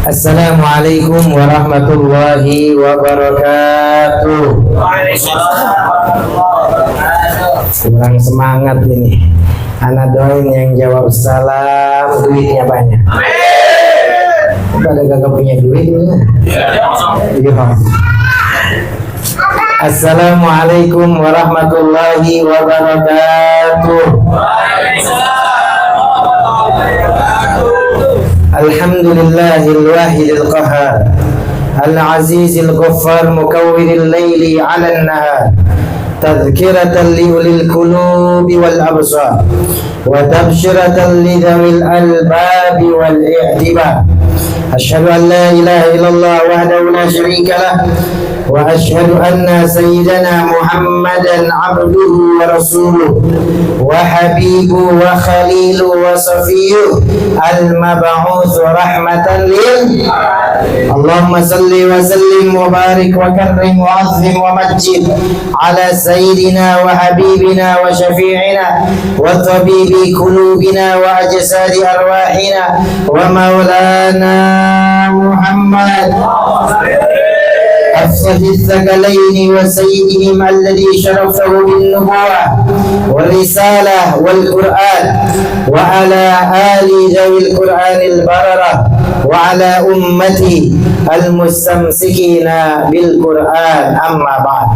Assalamualaikum warahmatullahi wabarakatuh. Kurang semangat ini. Anak doain yang jawab salam duitnya banyak. Pada gak punya duit ya. Assalamualaikum warahmatullahi wabarakatuh. Alhamdulillahil wahidil qahhar al-azizil ghaffar mukawwiril laili 'alan nahar tadhkiratan li ulil qulubi wal absar wa tabshiratan li dhawil albabi wal i'tibar. Asyhadu an la ilaha illallah wahdahu la syarika lah wa asyhadu anna sayyidana Muhammadan abduhu wa rasuluh wa habibu wa khalilu wa safiyuh al-mab'uts rahmatan lil Allahumma salli wa sallim wa barik wa karrim wa azim wa majid ala sayyidina wa habibina wa syafi'ina wa tabibi qulubina wa ajsadi arwahina wa maulana Muhammad أفصح الثقلين وسيدهم الذي شرفه بالنبوة والرسالة والقرآن وعلى آل ذوي القرآن البررة وعلى أمتي المستمسكين بالقرآن أما بعد.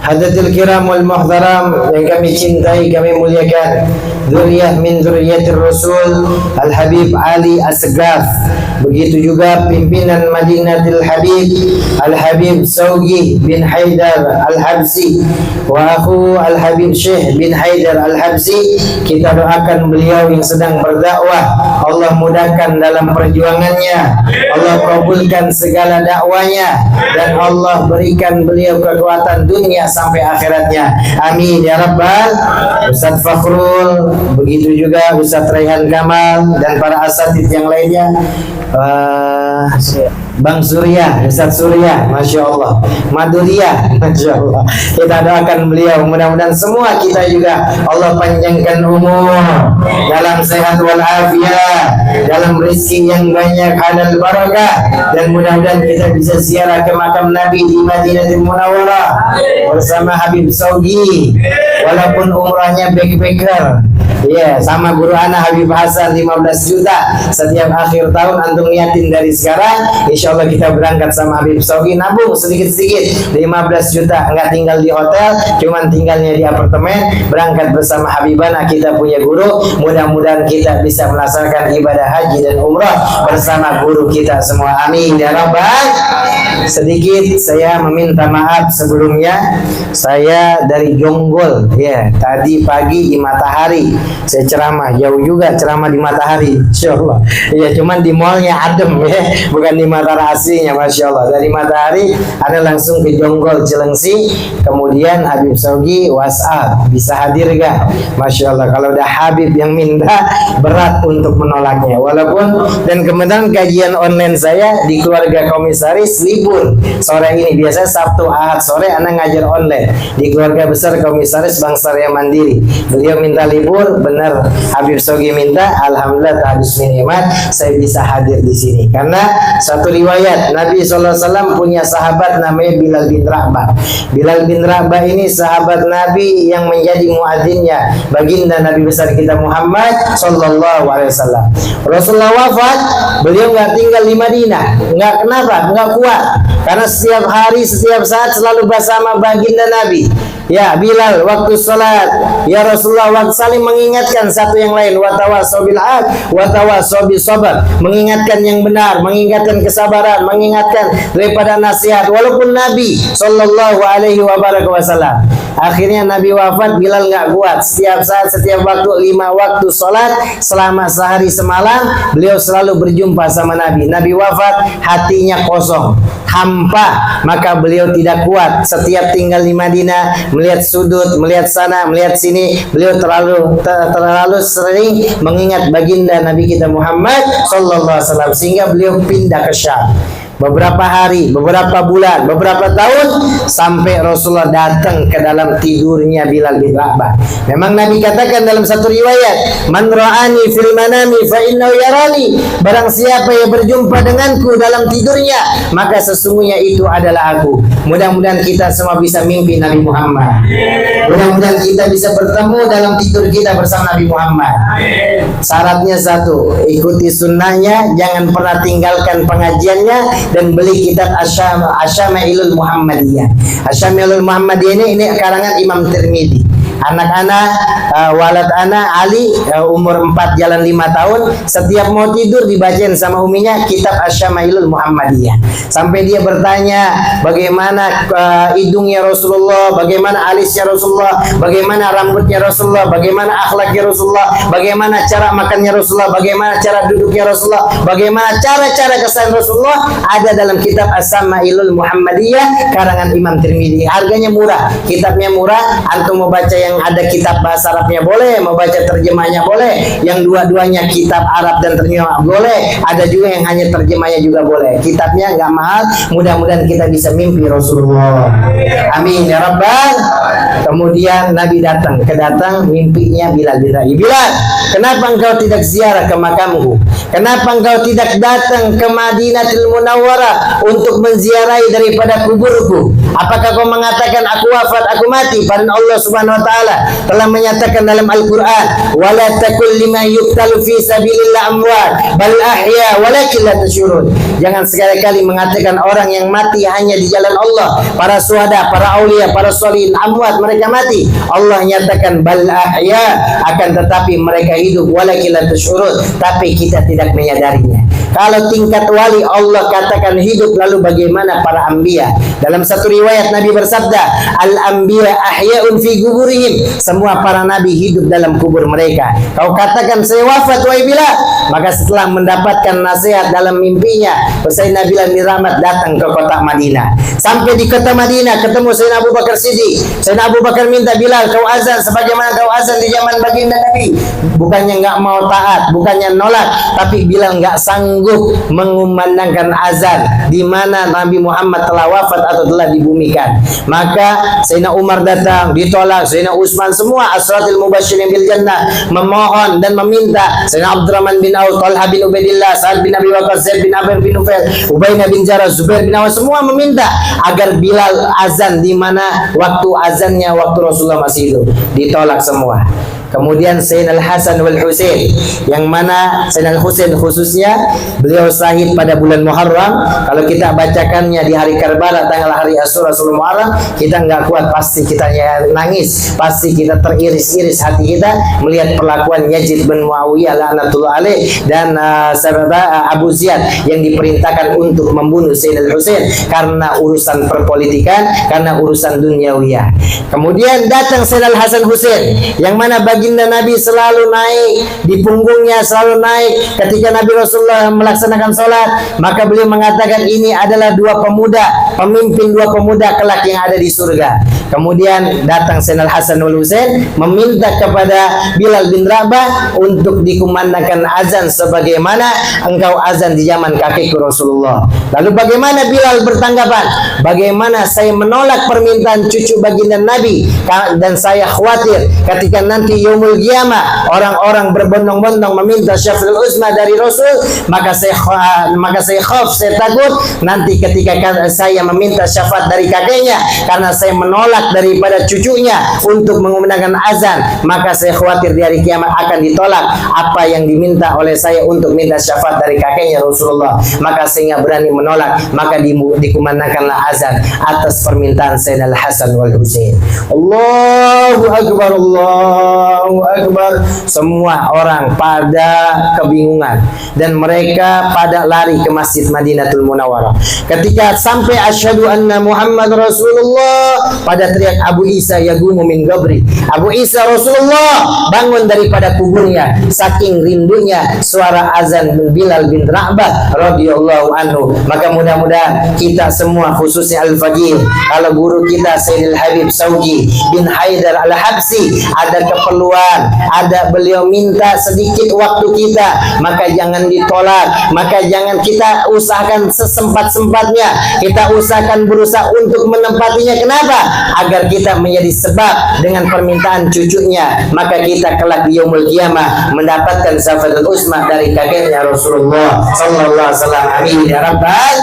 Hadirin kiram wal muhtaram yang kami cintai, kami muliakan, dzurriyyah min dzurriyyatir Rasul Al-Habib Ali Asghaf. Begitu juga pimpinan Madinatul Habib Al-Habib Saugi bin Haidar Al-Habsi wa akhu Al-Habib Syekh bin Haidar Al-Habsi. Kita doakan beliau yang sedang berdakwah, Allah mudahkan dalam perjuangannya, Allah kabulkan segala dakwanya, dan Allah berikan beliau kekuatan dunia sampai akhiratnya. Amin ya rabbal. Ustaz Fakhrul, begitu juga Ustaz Raihan Kamal dan para asatidz yang lainnya. Bang Surya, Ustaz Surya, Masya Allah, Maduria, Masya Allah. Kita doakan beliau, mudah-mudahan semua kita juga Allah panjangkan umur, dalam sehat walafiat, dalam rezeki yang banyak, halal barakah, dan mudah-mudahan kita bisa ziarah ke makam Nabi di Madinatul Munawwarah bersama Habib Saugi, walaupun umrahnya backpacker. Ya, sama guru anak Habib Hasan 15 juta setiap akhir tahun, antum niatin dari sekarang, insya Allah kita berangkat sama Habib Saugi, nabung sedikit-sedikit 15 juta, nggak tinggal di hotel, cuman tinggalnya di apartemen, berangkat bersama Habibana, kita punya guru, mudah-mudahan kita bisa melaksanakan ibadah haji dan umrah bersama guru kita semua. Amin ya rabbal. Sedikit saya meminta maaf sebelumnya, saya dari Jonggol ya, tadi pagi di Matahari saya ceramah, jauh juga ceramah di Matahari, Insya Allah ya, cuman di mallnya adem ya, bukan di Matahari aslinya, Masya Allah. Dari Matahari ada langsung ke Jonggol Cilengsi, kemudian Habib Saugi WhatsApp, bisa hadir gak? Masya Allah, kalau udah Habib yang minta, berat untuk menolaknya. Walaupun, dan kemudian kajian online saya di keluarga komisaris libur sore ini, biasanya Sabtu Ahad sore anak ngajar online di keluarga besar komisaris Bank Syariah Mandiri. Beliau minta libur, benar Habib Saugi minta, alhamdulillah tahadus minimat saya bisa hadir di sini. Karena satu riwayat Nabi SAW punya sahabat namanya Bilal bin Rabah. Bilal bin Rabah ini sahabat Nabi yang menjadi muadzinnya baginda Nabi besar kita Muhammad Sallallahu Alaihi Wasallam. Rasulullah wafat, beliau nggak tinggal di Madinah. Nggak, kenapa? Nggak kuat, karena setiap hari, setiap saat selalu bersama baginda Nabi. Ya Bilal, waktu salat, ya Rasulullah, waktu saling mengingatkan satu yang lain, watawasau bil haq, watawasau bis sabr, mengingatkan yang benar, mengingatkan kesabaran, mengingatkan daripada nasihat. Walaupun Nabi Sallallahu Alaihi Wasallam, akhirnya Nabi wafat, Bilal nggak kuat. Setiap saat, setiap waktu, 5 waktu salat selama sehari semalam, beliau selalu berjumpa sama Nabi. Nabi wafat, hatinya kosong, hampa, maka beliau tidak kuat. Setiap tinggal di Madinah, melihat sudut, melihat sana, melihat sini, beliau terlalu sering mengingat baginda Nabi kita Muhammad Sallallahu Alaihi Wasallam, sehingga beliau pindah ke Syam. beberapa hari, beberapa bulan, beberapa tahun, sampai Rasulullah datang ke dalam tidurnya Bilal bin Rabah. Memang Nabi katakan dalam satu riwayat, "Man ra'ani fil manami fa innahu yarani." Barang siapa yang berjumpa denganku dalam tidurnya, maka sesungguhnya itu adalah aku. Mudah-mudahan kita semua bisa mimpi Nabi Muhammad. Mudah-mudahan kita bisa bertemu dalam tidur kita bersama Nabi Muhammad. Syaratnya satu, ikuti sunnahnya, jangan pernah tinggalkan pengajiannya, dan beli kitab Asyama'ilul Muhammadiyah. Asyama'ilul Muhammadiyah ini karangan Imam Tirmidzi. Anak-anak, walad anak Ali, umur 4 jalan 5 tahun, setiap mau tidur dibacain sama uminya kitab Asyama'ilul Muhammadiyah. Sampai dia bertanya, bagaimana hidungnya Rasulullah, bagaimana alisnya Rasulullah, bagaimana rambutnya Rasulullah, bagaimana akhlaknya Rasulullah, bagaimana cara makannya Rasulullah, bagaimana cara duduknya Rasulullah, bagaimana cara-cara kesan Rasulullah, ada dalam kitab Asyama'ilul Muhammadiyah karangan Imam Tirmidzi. Harganya murah, kitabnya murah. Antum mau baca yang ada kitab bahasa Arabnya boleh, mau baca terjemahnya boleh, yang dua-duanya kitab Arab dan terjemah boleh, ada juga yang hanya terjemahnya juga boleh. Kitabnya nggak mahal, mudah-mudahan kita bisa mimpi Rasulullah. Amin ya Rabbal. Kemudian Nabi datang, kedatang mimpinya Bilal bin Rabah. Bilal, kenapa engkau tidak ziarah ke makamku? Kenapa engkau tidak datang ke Madinatul Munawwarah untuk menziarahi daripada kuburku? Apakah kau mengatakan aku wafat, aku mati? Padahal Allah Subhanahu wa taala telah menyatakan dalam Al-Qur'an, "Wala takul liman yuqtalu fi sabilillah amwat, bal ahya walakin la tashurun." Jangan sekali-kali mengatakan orang yang mati hanya di jalan Allah, para syuhada, para aulia, para sholihin, amwat, mereka mati. Allah nyatakan bal ahya, akan tetapi mereka hidup, walakin la tashurun, tapi kita tidak menyadarinya. Kalau tingkat wali Allah katakan hidup, lalu bagaimana para anbiya? Dalam satu riwayat Nabi bersabda, "Al-anbiya ahya'un fi kuburihim." Semua para nabi hidup dalam kubur mereka. Kau katakan saya wafat, wahai Bilal. Maka setelah mendapatkan nasihat dalam mimpinya, Sayyidina Bilal bin Rabah datang ke kota Madinah. Sampai di kota Madinah ketemu Sayyidina Abu Bakar Siddiq. Sayyidina Abu Bakar minta, "Bilal, kau azan sebagaimana kau azan di zaman baginda Nabi." Bukannya nggak mau taat, bukannya nolak, tapi Bilal nggak sanggup mengumandangkan azan di mana Nabi Muhammad telah wafat atau telah dibumikan. Maka Sayyidina Umar datang, ditolak. Sayyidina Utsman, semua asratul mubasysyirin bil jannah memohon dan meminta. Sayyidina Abdurrahman bin Auf, Talha bin Ubaidillah, Sa'ad bin Abi Waqqas, Zaid bin Amr bin Nufail, Ubainah bin Jarrah, Zubair bin Awam, semua meminta agar Bilal azan di mana waktu azannya waktu Rasulullah masih hidup. Ditolak semua. Kemudian Sayyidina Al-Hasan wal Husain, yang mana Sayyidina Al-Husain khususnya beliau syahid pada bulan Muharram. Kalau kita bacakannya di hari Karbala, tanggal hari Asyura 10 Muharram, kita nggak kuat, pasti kita nangis, pasti kita teriris-iris hati kita melihat perlakuan Yazid bin Muawiyah laknatullah alaih dan serta Abu Ziyad yang diperintahkan untuk membunuh Sayyidina Al-Husain karena urusan perpolitikan, karena urusan duniawiyah. Kemudian datang Sayyidina Al-Hasan Husain, yang mana baginda Nabi selalu naik di punggungnya, selalu naik ketika Nabi Rasulullah melaksanakan sholat. Maka beliau mengatakan ini adalah dua pemuda, pemimpin dua pemuda kelak yang ada di surga. Kemudian datang Sayyidina Al-Hasan wal Husain meminta kepada Bilal bin Rabah untuk dikumandangkan azan sebagaimana engkau azan di zaman kakekku Rasulullah. Lalu bagaimana Bilal bertanggapan? Bagaimana saya menolak permintaan cucu baginda Nabi, dan saya khawatir ketika nanti yaumul qiyamah orang-orang berbondong-bondong meminta syafaat uzma dari Rasul, maka saya khauf, saya takut nanti ketika saya meminta syafaat dari kakeknya karena saya menolak daripada cucunya untuk mengumandangkan azan, maka saya khawatir di hari kiamat akan ditolak apa yang diminta oleh saya untuk minta syafaat dari kakeknya Rasulullah. Maka saya berani menolak, maka dikumandangkanlah azan atas permintaan Sayyidina Al-Hasan wal Husain. Allahu Akbar, Allahu Akbar. Semua orang pada kebingungan dan mereka pada lari ke Masjid Madinatul Munawwarah. Ketika sampai asyhadu anna Muhammad Rasulullah, pada teriak Abu Isa yagumu min qabri. Abu Isa Rasulullah bangun daripada kuburnya, saking rindunya suara azan Bilal bin Rabah radhiyallahu anhu. Maka mudah-mudahan kita semua, khususnya Al-Faqih, kalau guru kita Sayyidil Habib Sauji bin Haidar Al-Habsi ada keperluan bantuan, ada beliau minta sedikit waktu kita, maka jangan ditolak, maka jangan kita usahakan sesempat-sempatnya, kita usahakan berusaha untuk menempatinya. Kenapa? Agar kita menjadi sebab dengan permintaan cucunya, maka kita kelak di yaumul qiyamah mendapatkan syafaat usmah dari kakeknya Rasulullah sallallahu alaihi wasallam. Amin ya rabbal.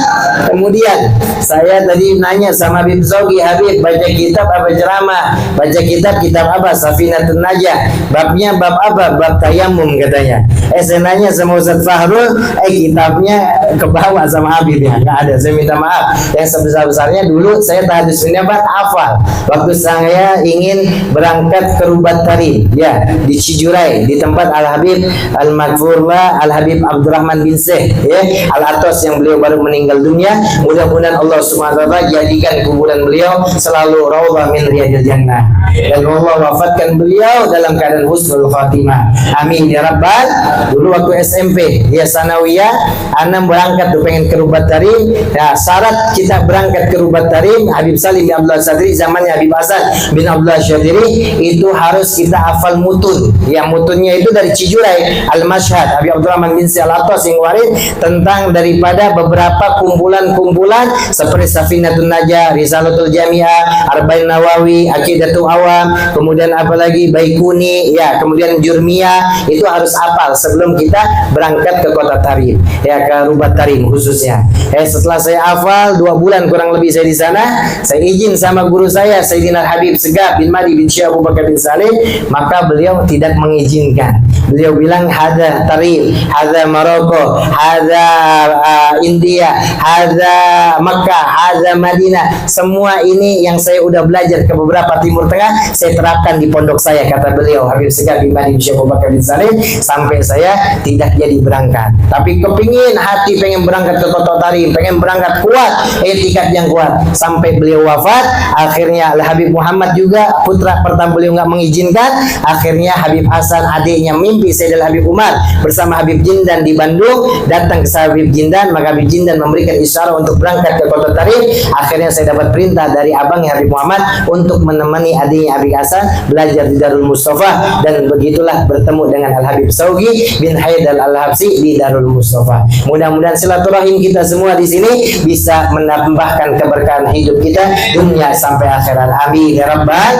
Kemudian saya tadi nanya sama Habib Zogi, Habib baca kitab apa ceramah? Baca kitab apa? Safinatun Najah. Babnya bab apa? Bab tayamum katanya. Saya nanya sama Ustaz Fahrul, kitabnya kebawa sama Habib ya? Nggak ada. Saya minta maaf. Yang sebesar-besarnya dulu saya tahadus minyabat hafal. Waktu saya ingin berangkat ke Rubat Tarim, ya di Cijurai, di tempat Al Habib Al Maghfurlah Al Habib Abdurrahman bin Syekh, ya Al Atos yang beliau baru meninggal dunia. Mudah-mudahan Allah Subhanahu wa taala jadikan kuburan beliau selalu raudhah min riyadil jannah, dan Allah wafatkan beliau dalam keadaan husnul khatimah. Amin ya rabbal. Dulu waktu SMP ya sanawiyah, ana berangkat tuh pengen ke Rubat Tarim. Ya, syarat kita berangkat ke Rubat Tarim, Habib Salim bin Abdullah Sadri zamannya Habib Hasan bin Abdullah Syadiri, itu harus kita hafal mutun. Ya mutunnya itu dari Cijurai Al Mashhad Habib Abdurrahman bin Syekh Al Atos yang warid tentang daripada beberapa kumpulan-kumpulan seperti Safinatun Najah, Risalatul Jami'ah, Arba'in Nawawi, Aqidatul Awam, kemudian apalagi Baikuni, ya kemudian Jurmiyah, itu harus hafal sebelum kita berangkat ke kota Tarim, ya ke Rubat Tarim khususnya. Setelah saya hafal 2 bulan kurang lebih saya di sana, saya izin sama guru saya Sayyidina Habib Segaf bin Madi bin Syekh Abu Bakar bin Salim, maka beliau tidak mengizinkan. Beliau bilang hada Tarim, hada Maroko, hada India, hada Makkah, hada Madinah. Semua ini yang saya udah belajar ke beberapa Timur Tengah, saya terapkan di pondok saya, kata beliau Habib Segaf bin Madi bin Syekh Abu Bakar bin Salim, sampai saya tidak jadi berangkat. Tapi kepingin hati pengen berangkat ke kota Tarim, pengen berangkat kuat, etikat yang kuat, sampai beliau wafat. Akhirnya Al Habib Muhammad juga putra pertama beliau nggak mengizinkan. Akhirnya Habib Hasan adiknya mimpi Sayyidina Habib Umar bersama Habib Jindan di Bandung, datang ke Habib Jindan, maka Habib Jindan memberikan isyarat untuk berangkat ke kota Tarim. Akhirnya saya dapat perintah dari abangnya Habib Muhammad untuk menemani adiknya Habib Hasan belajar di Darul Mustafa, dan begitulah bertemu dengan Al Habib Saugi bin Haidal Al Habsi di Darul Mustafa. Mudah-mudahan silaturahim kita semua di sini bisa menambahkan keberkahan hidup kita dunia sampai akhirat. Amin ya rabbal.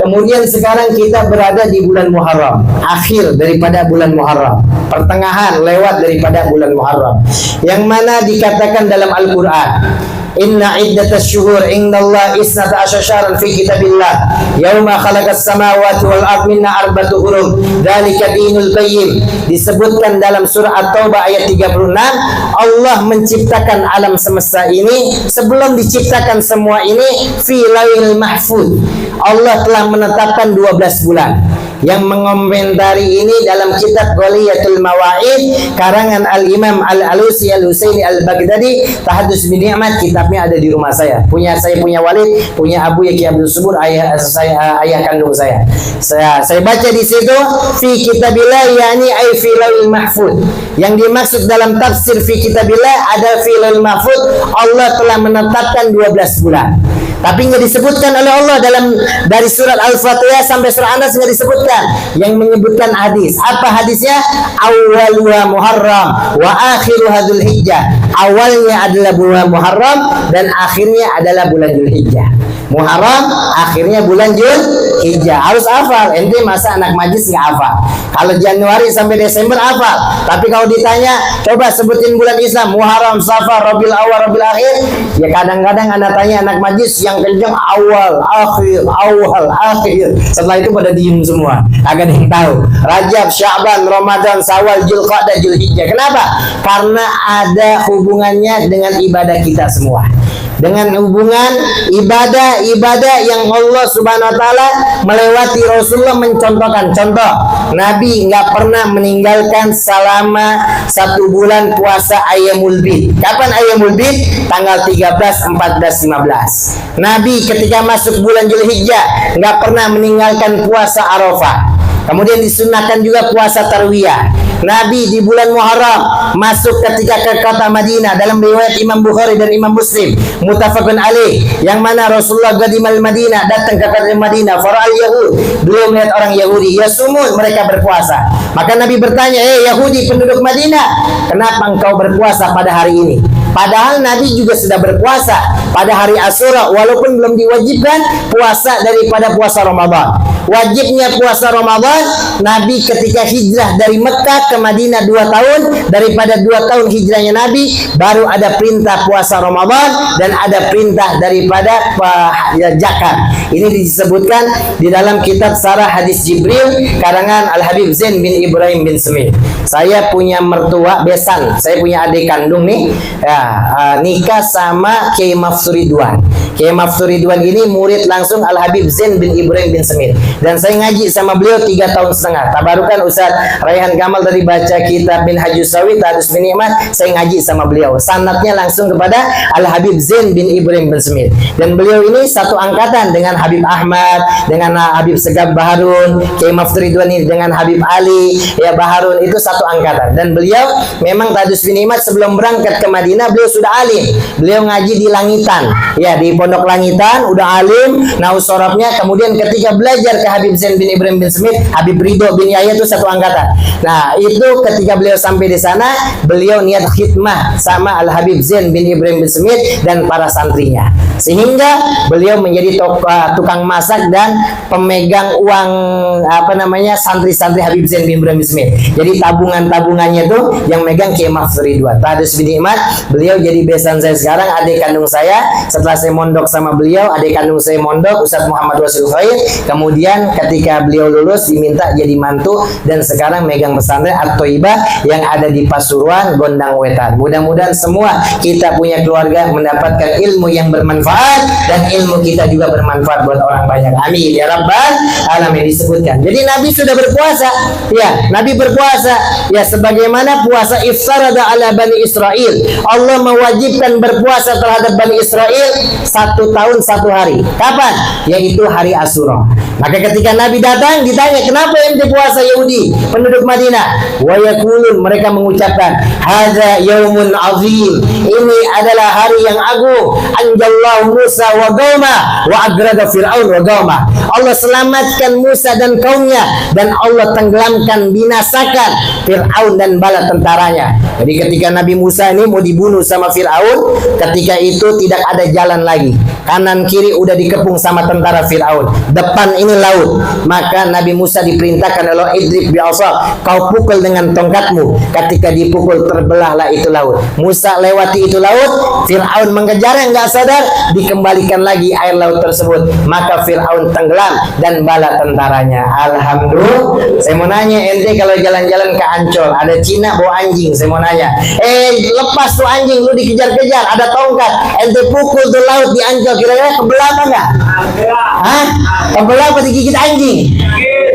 Kemudian sekarang kita berada di bulan Muharram, akhir daripada bulan Muharram, pertengahan lewat daripada bulan Muharram, yang mana dikatakan dalam Al-Quran, inna iddatas syuhur indallahi isnata asyara syahran fi kitabillah yauma khalaqas samawati wal ard minna arba'atu hurum dzalika dinul qayyim. Disebutkan dalam surah At-Taubah ayat 36, Allah menciptakan alam semesta ini, sebelum diciptakan semua ini fi lauhil mahfuz. Allah telah menetapkan 12 bulan. Yang mengomentari ini dalam kitab Ghaliyatul Mawa'id karangan Al-Imam Al-Alusi Al-Husaini Al-Baghdadi, Tahadus bin Ni'mat, kitabnya ada di rumah saya. Saya punya Walid, punya Abu Yaki Abdul Subur, ayah kandung saya. Saya baca di situ fi kitabillah, yakni ai fi lauhil mahfuz. Yang dimaksud dalam tafsir fi kitabillah ada fi lauhil mahfuz, Allah telah menetapkan 12 bulan. Tapi nggak disebutkan oleh Allah dari surat Al-Fatihah sampai surah An-Nas, nggak disebutkan. Yang menyebutkan hadis. Apa hadisnya? Awwaluha Muharram wa akhiruha Dzulhijjah. Awalnya adalah bulan Muharram dan akhirnya adalah bulan Dzulhijjah. Muharram, akhirnya bulan Dzulhijjah. Harus hafal. Ente masa anak majlis nggak hafal? Kalau Januari sampai Desember hafal. Tapi kalau ditanya, coba sebutin bulan Islam, Muharram, Safar, Rabiul Awal, Rabiul Akhir. Ya kadang-kadang anak tanya anak majlis yang kencang awal, akhir. Setelah itu pada diem semua. Agak yang tahu. Rajab, Sya'ban, Ramadan, Syawal, Dzulqa'dah, Dzulhijjah. Kenapa? Karena ada hubungannya dengan ibadah kita semua. Dengan hubungan ibadah yang Allah Subhanahu wa taala melewati Rasulullah mencontohkan. Contoh, Nabi nggak pernah meninggalkan selama 1 bulan puasa Ayyamul Bid. Kapan Ayyamul Bid? Tanggal 13, 14, 15. Nabi ketika masuk bulan Dzulhijjah nggak pernah meninggalkan puasa Arafah. Kemudian disunahkan juga puasa Tarwiyah. Nabi di bulan Muharram masuk ketika ke kota Madinah. Dalam riwayat Imam Bukhari dan Imam Muslim, muttafaqun alaih, yang mana Rasulullah qadimal Madinah, datang ke kota Madinah, fara'al Yahud, beliau melihat orang Yahudi, yasumun, mereka berpuasa. Maka Nabi bertanya, Yahudi penduduk Madinah, kenapa engkau berpuasa pada hari ini? Padahal Nabi juga sudah berpuasa pada hari Asyura, walaupun belum diwajibkan puasa daripada puasa Ramadan. Wajibnya puasa Ramadan Nabi ketika hijrah dari Mekah ke Madinah 2 tahun. Daripada 2 tahun hijrahnya Nabi, baru ada perintah puasa Ramadan dan ada perintah daripada zakat. Ini disebutkan di dalam kitab Sarah Hadis Jibril karangan Al-Habib Zain bin Ibrahim bin Semih. Saya punya mertua besan, saya punya adik kandung nih, nikah sama Kiai Mafsur Ridwan. Kiai Mafsur Ridwan ini murid langsung Al-Habib Zain bin Ibrahim bin Semih. Dan saya ngaji sama beliau 3 tahun setengah. Tabarukan Ustaz Raihan Kamal dari baca kitab bin Hajus Sawi Tadus bin Nikmat, saya ngaji sama beliau. Sanadnya langsung kepada Al-Habib Zain bin Ibrahim bin Semih. Dan beliau ini satu angkatan dengan Habib Ahmad, dengan Habib Segaf Baharun, Kiai Mafsur Ridwan ini dengan Habib Ali ya Baharun, itu satu angkatan. Dan beliau memang Tadus bin Nikmat sebelum berangkat ke Madinah beliau sudah alim. Beliau ngaji di Langitan, ya di Pondok Langitan, udah alim, nahu sorabnya. Kemudian ketika belajar ke Habib Zain bin Ibrahim bin Semih, Habib Ridho bin Yahya itu satu angkatan. Nah, itu ketika beliau sampai di sana, beliau niat khidmah sama Al-Habib Zain bin Ibrahim bin Semih dan para santrinya. Sehingga beliau menjadi tukang masak dan pemegang uang santri-santri Habib Zain bin Ibrahim bin Semih. Jadi tabungannya tuh yang megang Kiai Mafsur Ridwan. Tadus bin Nikmat, beliau jadi besan saya sekarang, adik kandung saya. Setelah saya mondok sama beliau, adik kandung saya mondok, Ustaz Muhammad Wasil Khair. Kemudian ketika beliau lulus diminta jadi mantu dan sekarang megang pesantren At-Thaibah yang ada di Pasuruan, Gondang Wetan. Mudah-mudahan semua kita punya keluarga mendapatkan ilmu yang bermanfaat dan ilmu kita juga bermanfaat buat orang banyak. Amin ya rabbal alamin. Disebutkan. Jadi Nabi sudah berpuasa. Ya, Nabi berpuasa. Ya, sebagaimana puasa iftarada ala Bani Israel. Allah mewajibkan berpuasa terhadap Bani Israel 1 tahun 1 hari. Kapan? Yaitu hari Asyura. Maka ketika Nabi datang ditanya, kenapa ente puasa Yahudi penduduk Madinah? Wa yaqulun, mereka mengucapkan, hadza yaumun azim, ini adalah hari yang agung. Anjallahu Musa wa qauma wa agrada Fir'aun wa qauma. Allah selamatkan Musa dan kaumnya dan Allah tenggelamkan, binasakan Fir'aun dan bala tentaranya. Jadi ketika Nabi Musa ini mau dibunuh sama Fir'aun, ketika itu tidak ada jalan lagi. Kanan kiri udah dikepung sama tentara Fir'aun. Depan ini laut. Maka Nabi Musa diperintahkan oleh idrib bi'asa, kau pukul dengan tongkatmu. Ketika dipukul terbelahlah itu laut. Musa lewati itu laut, Fir'aun mengejarnya, nggak sadar, dikembalikan lagi air laut tersebut. Maka Fir'aun tenggelam dan bala tentaranya. Alhamdulillah. Saya mau nanya ente, kalau jalan-jalan ke Ancol ada Cina bawa anjing, saya mau nanya, lepas tuh anjing, lu dikejar-kejar, ada tongkat, ente pukul tuh laut di Ancol, kira-kira kebelah apa enggak? Hah? Kebelah apa digigit anjing?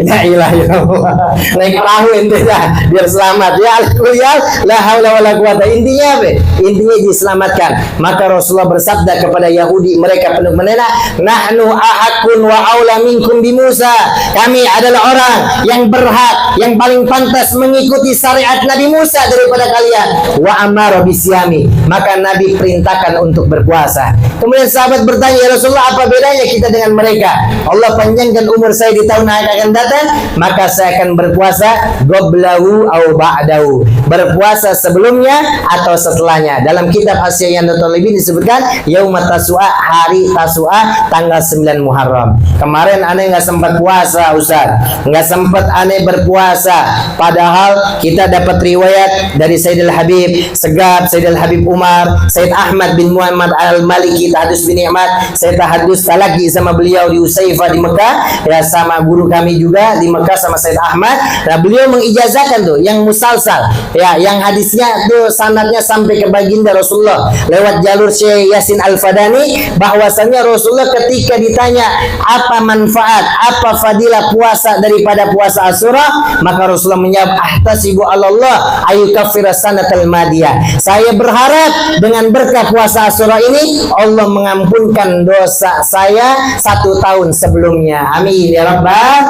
La ilaha illallah. Naik perahu ente dah biar selamat. Ya alhamdulillah, la haula wala quwata. Intinya apa? Intinya diselamatkan. Maka Rasulullah bersabda kepada Yahudi, mereka penduduk Madinah, nahnu ahakun wa aula minkum bi Musa. Kami adalah orang yang berhak, yang paling pantas mengikuti syariat Nabi Musa daripada kalian. Wa amara bisyami. Maka Nabi perintahkan untuk berpuasa. Kemudian sahabat bertanya, ya Rasulullah, apa bedanya kita dengan mereka? Allah panjangkan umur saya di tahun yang akan datang, maka saya akan berpuasa qablahu au ba'dahu, berpuasa sebelumnya atau setelahnya. Dalam kitab Asyiyan Talibin disebutkan Yaumat Tasu'a, hari Tasu'a tanggal 9 Muharram. Kemarin aneh nggak sempat puasa Ustaz, nggak sempat aneh berpuasa, padahal kita dapat riwayat dari Sayyidil Habib Segaf, Sayyidil Habib Umar, Sayyid Ahmad bin Muhammad Al-Maliki Tahadus bin Nikmat. Saya tahadus talaki sama beliau di Usaifah di Mekah, ya sama guru kami juga di Mekah sama Sayyid Ahmad. Nah, beliau mengijazahkan tuh yang musalsal, ya yang hadisnya tuh sanadnya sampai ke baginda Rasulullah lewat jalur Syekh Yasin Al-Fadani, bahwasannya Rasulullah ketika ditanya apa manfaat, apa fadilah puasa daripada puasa Asyura, maka Rasulullah menjawab, ahtasibu Allah ayyukaffira sanatal madiyah. Saya berharap dengan berkah puasa Asyura ini Allah mengampunkan dosa saya 1 tahun sebelumnya. Amin ya rabbal.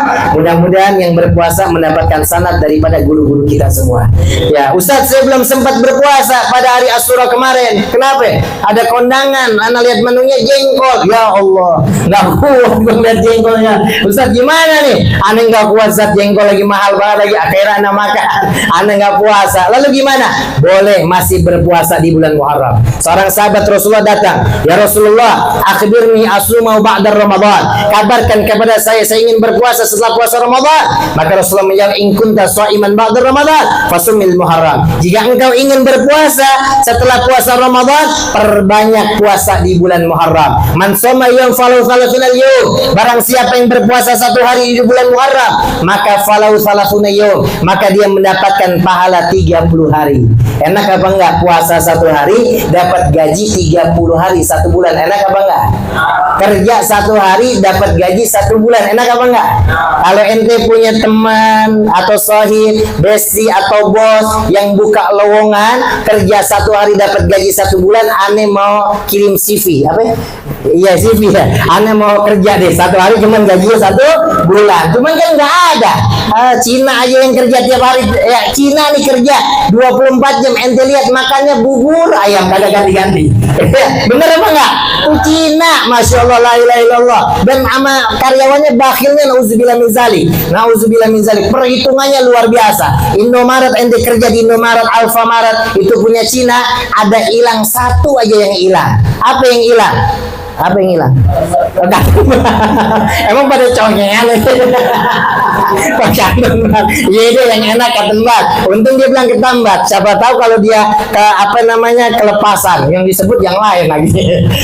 Mudah-mudahan yang berpuasa mendapatkan sanad daripada guru-guru kita semua. Ya, Ustaz, saya belum sempat berpuasa pada hari Asyura kemarin. Kenapa? Ada kondangan, ana lihat menunya jengkol. Ya Allah, nggak kuat gue lihat jengkolnya. Ustaz, gimana nih? Ana nggak kuat, Ustaz, jengkol lagi mahal banget lagi. Akhirnya ana makan, ana nggak puasa. Lalu gimana? Boleh masih berpuasa di bulan Muharram. Seorang sahabat Rasulullah datang, ya Rasulullah, akhbirni asuma ba'da Ramadan. Kabarkan kepada saya ingin berpuasa setelah puasa Ramadan. Maka Rasulullah menjawab, in kunta sha'iman ba'da Ramadan fasumil Muharram. Jika engkau ingin berpuasa setelah puasa Ramadan, perbanyak puasa di bulan Muharram. Man shoma yawm falahu thalathuna yawm. Barang siapa yang berpuasa satu hari di bulan Muharram, maka falahu thalathuna yawm, maka dia mendapatkan pahala 30 hari. Enak apa enggak puasa satu hari dapat gaji 30 hari satu bulan? Enak apa enggak? Kerja satu hari dapat gaji satu bulan? Enak apa enggak? Kalau ente punya teman atau sohib, besti atau bos yang buka lowongan kerja satu hari dapat gaji satu bulan, aneh mau kirim CV apa? Iya CV ya. Aneh mau kerja deh satu hari cuman gajinya satu bulan. Cuman kan nggak ada. Cina aja yang kerja tiap hari. Ya, Cina nih kerja 24 jam. Ente lihat makannya bubur ayam kagak ganti-ganti. Bener apa enggak? Tuh Cina, masya Allah, la ilaha illallah. Dan sama karyawannya bakhilnya, nauzubillah min zalik. Nauzubillah min zalik. Perhitungannya luar biasa. Indomaret, ente kerja di Indomaret, Alfamaret, itu punya Cina, ada hilang satu aja yang hilang. Apa yang hilang? Apa yang hilang? Emang pada congean pakai tembat. Iya deh yang enak kata tembat. Untung dia bilang ketambat. Siapa tahu kalau dia ke apa namanya kelepasan, yang disebut yang lain lagi.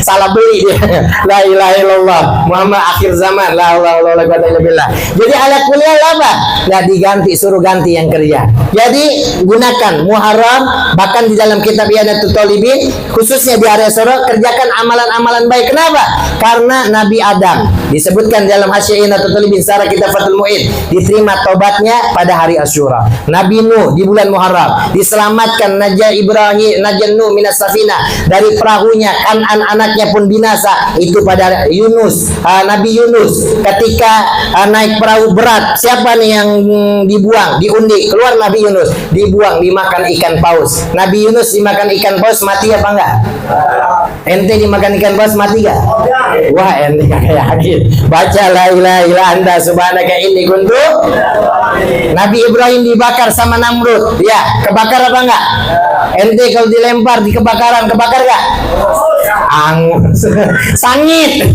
Salah beli dia. La ilaha illallah. Muhammad akhir zaman. La ilaha illallah. Jadi ala kuliah apa? Nggak diganti, suruh ganti yang kerja. Jadi gunakan Muharram, bahkan di dalam kitab Ianatul Talibin, khususnya di area Asyura, kerjakan amalan-amalan baik. Kenapa? Karena Nabi Adam disebutkan dalam Hasyiah Ianatul Talibin secara kitab Fathul Mu'in, diterima taubatnya pada hari Asyura. Nabi Nuh di bulan Muharram diselamatkan, Najah Ibrahim, Najah Nuh minas safinah, dari perahunya, Kan'an anaknya pun binasa, itu pada Yunus, Nabi Yunus ketika naik perahu berat, siapa nih yang dibuang, diundi, keluar Nabi Yunus, dibuang, dimakan ikan paus. Nabi Yunus dimakan ikan paus, mati apa enggak? Ente dimakan ikan paus mati gak? Wah, ente gak yakin. Baca la ilaha illa anta subhanaka inni kuntu. Nabi Ibrahim dibakar sama Namrud. Ya, kebakar apa enggak? Ente kalau dilempar di kebakaran, kebakar gak? Angus. Sangit.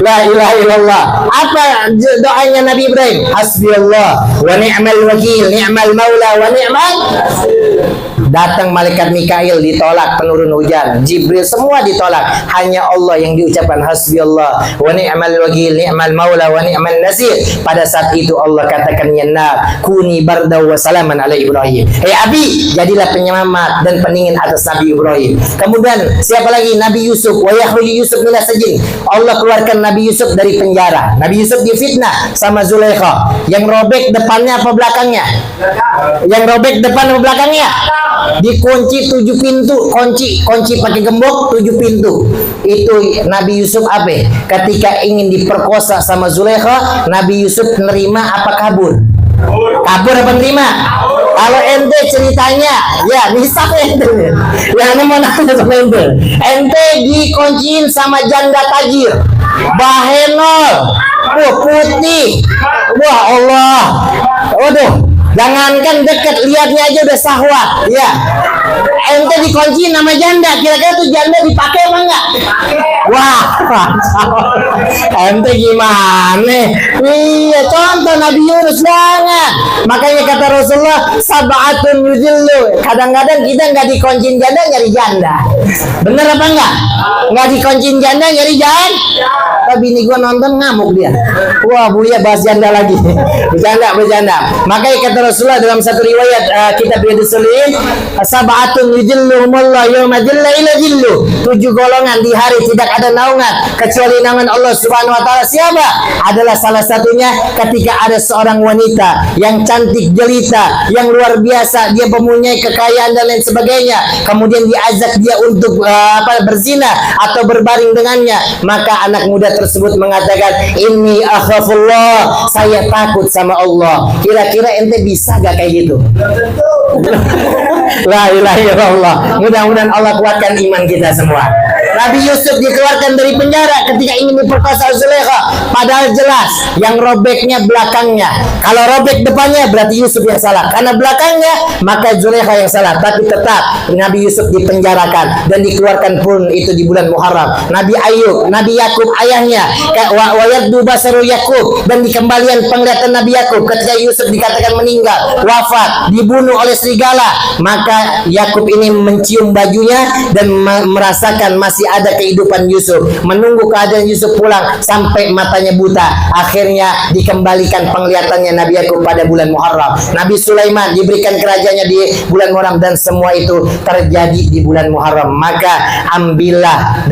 La ilaha illallah. Apa doanya Nabi Ibrahim? Hasbiyallah wa ni'mal wakil, ni'mal maula wa ni'mal. Datang malaikat Mikail, ditolak penurun hujan. Jibril, semua ditolak. Hanya Allah yang diucapkan hasbiyallah wa ni'mal wakil, ni'mal maula wa ni'mal nasir. Pada saat itu Allah katakan, ya nar kuni barda wa salaman ala Ibrahim. Hei api, jadilah penyelamat dan pendingin atas Nabi Ibrahim. Kemudian siapa lagi? Nabi Yusuf. Wa yakhruju Yusuf minas sijn. Allah keluarkan Nabi Yusuf dari penjara. Nabi Yusuf difitnah sama Zulaikha. Yang robek depannya apa belakangnya? Yang robek depan apa belakangnya? Dikunci 7 pintu, kunci pakai gembok 7 pintu. Itu Nabi Yusuf apa? Ketika ingin diperkosa sama Zulaikha, Nabi Yusuf nerima apa kabur? Kabur apa nerima? Kalau ente ceritanya, ya misal ente, ya ini mau nanya sama ente. Ente dikunciin sama janda tajir, bahenol, putih, wah Allah, waduh. Jangankan dekat, lihatnya aja udah sahwat. Ya, ente dikunci nama janda, kira-kira tuh janda dipakai apa enggak? Wah, ente gimana? Iya, contoh Nabi Yunus banget. Makanya kata Rasulullah, sab'atun yudillu. Kadang-kadang kita nggak dikunciin janda, nyari janda. Bener apa enggak? Nggak dikunciin janda, nyari janda. Tapi ini gua nonton ngamuk dia. Wah, Buya bahas janda lagi. Bercanda. Makanya kata kata Rasulullah dalam satu riwayat kitab Riyadhus Shalihin, sab'atun yudhilluhumullah yauma dhilla illa dhillu. 7 golongan di hari tidak ada naungan kecuali naungan Allah Subhanahu wa taala. Siapa? Adalah salah satunya ketika ada seorang wanita yang cantik jelita, yang luar biasa, dia mempunyai kekayaan dan lain sebagainya. Kemudian diajak dia untuk berzina atau berbaring dengannya, maka anak muda tersebut mengatakan, "Inni akhafullah," saya takut sama Allah. Kira-kira ente bisa gak kayak gitu? La ilaha illallah. Mudah-mudahan Allah kuatkan iman kita semua. Nabi Yusuf dikeluarkan dari penjara ketika ingin diperkosa Zulaikha, padahal jelas yang robeknya belakangnya. Kalau robek depannya berarti Yusuf yang salah, karena belakangnya maka Zulaikha yang salah. Tapi tetap Nabi Yusuf dipenjarakan dan dikeluarkan pun itu di bulan Muharram. Nabi Ayub, Nabi Yakub ayahnya, wa yaddu basaru Yakub, dan dikembalian penglihatan Nabi Yakub ketika Yusuf dikatakan meninggal, wafat, dibunuh oleh serigala. Maka Yakub ini mencium bajunya dan merasakan masih ada kehidupan Yusuf, menunggu keadaan Yusuf pulang sampai matanya buta. Akhirnya dikembalikan penglihatannya Nabi Yakub pada bulan Muharram. Nabi Sulaiman diberikan kerajaannya di bulan Muharram, dan semua itu terjadi di bulan Muharram. Maka ambillah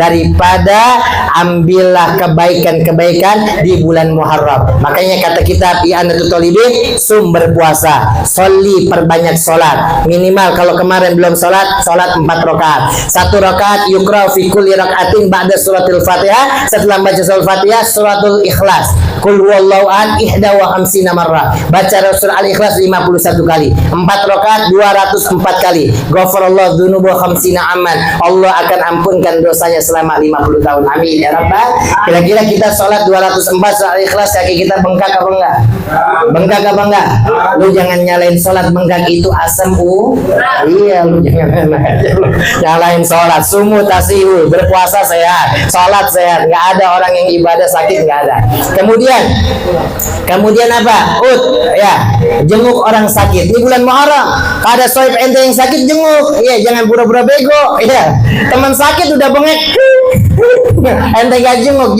kebaikan-kebaikan di bulan Muharram. Makanya kata kitab I'anatul Talibin, sumber puasa, sholli, perbanyak sholat. Minimal kalau kemarin belum sholat 4 rakaat. 1 rakaat yukra fi kulli rakaatin ba'da suratul Fatihah. Setelah baca surat Fatihah, suratul Ikhlas, Qul huwallahu ahad 51 marrah. Baca surah Al-Ikhlas 51 kali. 4 rakaat 204 kali. Ghafarallahu dzunuba 50 aman. Allah akan ampunkan dosanya selama 50 tahun. Amin ya rabbal. Kira-kira kita sholat 204 surah Al-Ikhlas, kaki kita bengkak apa enggak? Bengkak apa enggak? Lu jangan nyalain sholat bengkak, itu asam iya, lu jangan nyalain sholat. Sumu tasihu, berpuasa sehat, sholat sehat, nggak ada orang yang ibadah sakit, nggak ada. Kemudian apa? Ya, jenguk orang sakit di bulan Muharram. Kalau ada sohib ente yang sakit, jenguk. Iya, jangan pura-pura bego. Iya, teman sakit udah bengek, ente gak jenguk.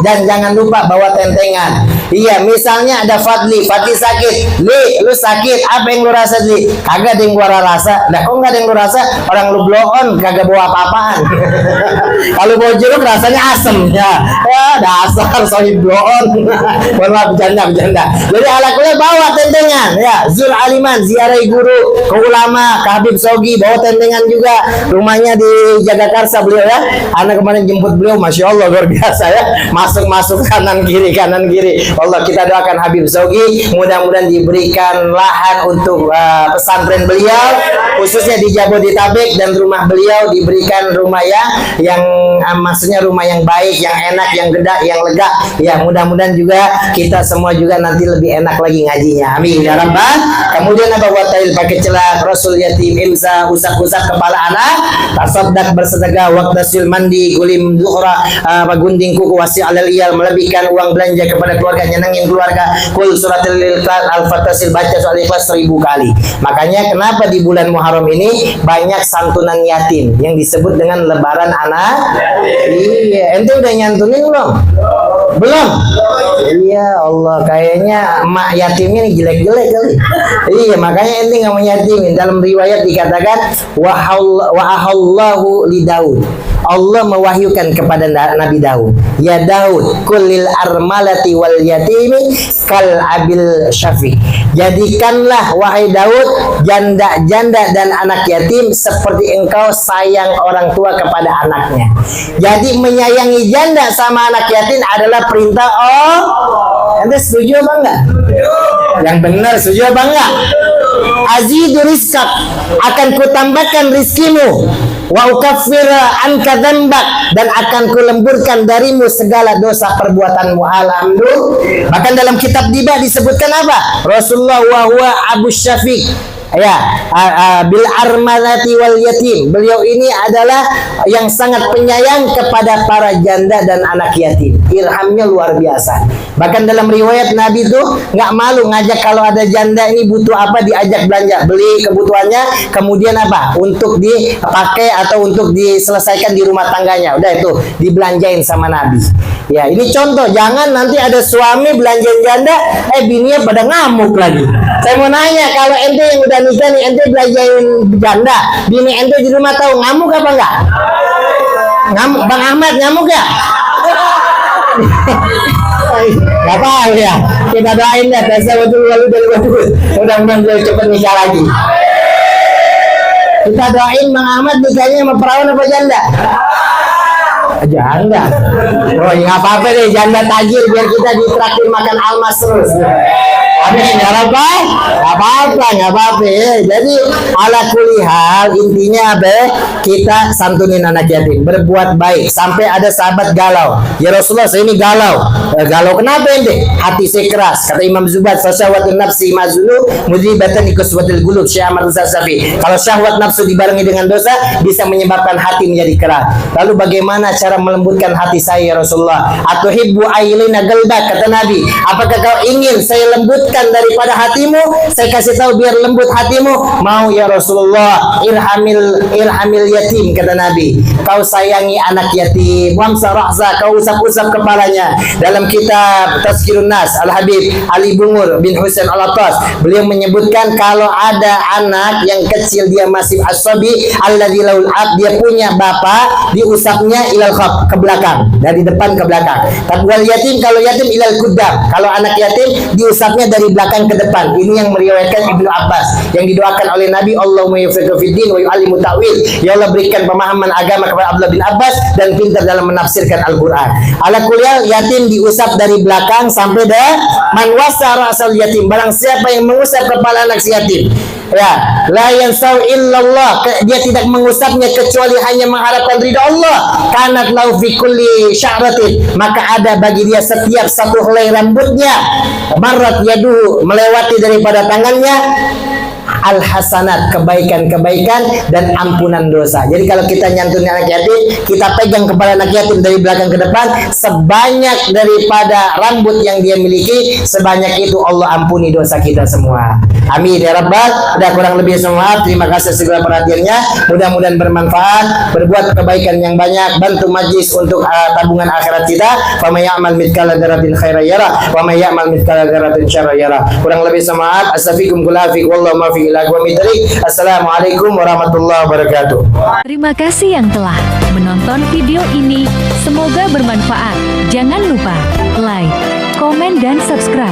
Dan jangan lupa bawa tentengan. Iya, misalnya ada Fadli sakit, Li, lu sakit, apa yang lu rasa, Li? Kagak ada yang gua rasa. Nah, kok nggak ada yang lu rasa? Orang lu blow on, kagak bawa apa-apaan. Kalau bawa jeruk rasanya asem, ya dasar sohib blow on. Mohon maaf, bercanda. Jadi ala kulli bawa tentengan, ya. Zul Aliman, ziarahi guru, ke ulama, ke Habib Sogi, bawa tentengan juga. Rumahnya di Jagakarsa beliau, ya. Anak kemarin jemput beliau, masya Allah luar biasa, ya. Masuk kanan kiri. Allah, kita doakan Habib Sogi, mudah-mudahan diberikan lahan untuk pesantren beliau, khususnya di Jabodetabek, dan rumah beliau diberikan rumah yang maksudnya rumah yang baik, yang enak, yang geda, yang lega. Ya, mudah-mudahan juga kita semua juga nanti lebih enak lagi ngajinya. Amin ya rabbal. Kemudian apa? Watail, pakai celak, rasul yatim, imsa, usap kepala anak, tasaddaq, bersedekah, waqtasil mandi, gulim zuhra, gunting kuku, wasi alal iyal, melebihkan uang belanja kepada keluarga, nyenengin keluarga. Kul suratul al-fatasil, baca soal Ikhlas 1000 kali. Makanya kenapa di bulan Muharram ini banyak santunan yatim yang disebut dengan lebaran anak. Iya, ente udah nyantunin belum? Iya, Allah, kayaknya emak yatimnya nih jelek-jelek kali. Iya, makanya ente nggak mau nyatimin. Dalam riwayat dikatakan wa ahallahu li Daud, Allah mewahyukan kepada Nabi Daud, ya Daud, kulil armalati wal yatimi kal abil syafiq. Jadikanlah wahai Daud, janda-janda dan anak yatim seperti engkau sayang orang tua kepada anaknya. Jadi menyayangi janda sama anak yatim adalah perintah Ente setuju apa enggak? Yang benar, setuju apa enggak? Azidu rizqak, akan kutambahkan rizkimu, wa ukaffira anka dzambak, dan akan kulemburkan darimu segala dosa perbuatanmu. Alhamdulillah. Bahkan dalam kitab Diba disebutkan apa? Rasulullah wa huwa Abu Syafiq, bil armalati wal yatim. Beliau ini adalah yang sangat penyayang kepada para janda dan anak yatim. Irhamnya luar biasa. Bahkan dalam riwayat Nabi tuh nggak malu ngajak kalau ada janda ini butuh apa diajak belanja, beli kebutuhannya, kemudian apa untuk dipakai atau untuk diselesaikan di rumah tangganya. Udah itu dibelanjain sama Nabi. Ya, ini contoh. Jangan nanti ada suami belanjain janda, bininya pada ngamuk lagi. Saya mau nanya, kalau ente yang udah nikah nih, ente belanjain janda, bini ente di rumah tahu ngamuk apa enggak? Ngamuk, Bang Ahmad ngamuk ya? Gak apa ya, kita doain dah, dasar betul lalu dari bagus. Mudah-mudahan beliau cepat nikah lagi. Kita doain Bang Ahmad nikahnya sama perawan apa janda? Janda. Oh ya apa-apa deh, janda tajir biar kita ditraktir makan almas terus. Amin ya Rabbal. Nggak apa-apa. Jadi ala kulli hal intinya kita santunin anak yatim, berbuat baik. Sampai ada sahabat galau, ya Rasulullah saya ini galau. Galau kenapa ente? Hati saya keras. Kata Imam Zubair, fasyahwatun nafsi mazunu mudribatan ikuswatil gulub. Syekh Ahmad Safi. Kalau syahwat nafsu dibarengi dengan dosa bisa menyebabkan hati menjadi keras. Lalu bagaimana cara melembutkan hati saya ya Rasulullah? Atuhibbu ailina galbak, kata Nabi. Apakah kau ingin saya lembutkan daripada hatimu? Saya kasih tahu biar lembut hatimu. Mau ya Rasulullah. Irhamil yatim, kata Nabi. Kau sayangi anak yatim. Wamsa rahza, kau usap-usap kepalanya. Dalam kitab Tazkirun Nas, Al-Habib Ali Bungur bin Husain Al-Attas, beliau menyebutkan kalau ada anak yang kecil dia masih asabi alladzi laul ab, dia punya bapak, diusapnya ilal khab, ke belakang, dari depan ke belakang. Tapi wal yatim, kalau yatim ilal kudam, kalau anak yatim diusapnya dari belakang ke depan. Ini yang meriwayatkan Ibnu Abbas, yang didoakan oleh Nabi, Allahumma yufiqhu fiddin wa yu'allimu ta'wil. Ya Allah berikan pemahaman agama kepada Abdullah bin Abbas dan pintar dalam menafsirkan Al-Qur'an. Ala kuliah yatim diusap dari belakang sampai man wasa ra'sal yatim, barang siapa yang mengusap kepala anak si yatim, ya la yansau illallah, dia tidak mengusapnya kecuali hanya mengharapkan ridha Allah. Kanat lau fi kulli sya'ratin, maka ada bagi dia setiap satu helai rambutnya, marat yaduhu, melewati daripada tangannya, al-hasanat, kebaikan-kebaikan dan ampunan dosa. Jadi kalau kita nyantuni anak yatim, kita pegang kepala anak yatim dari belakang ke depan, sebanyak daripada rambut yang dia miliki, sebanyak itu Allah ampuni dosa kita semua. Amin ya Rabbal. Udah kurang lebih semua. Terima kasih segala perhatiannya. Mudah-mudahan bermanfaat. Berbuat kebaikan yang banyak. Bantu majlis untuk tabungan akhirat kita. Wa may ya'mal mithqala dzarratin khairan yarah wa may ya'mal mithqala dzarratin syarran yarah. Kurang lebih semua. Astaghfirukum kulafik wallahu mafi. Assalamualaikum warahmatullahi wabarakatuh. Terima kasih yang telah menonton video ini. Semoga bermanfaat. Jangan lupa like, komen, dan subscribe.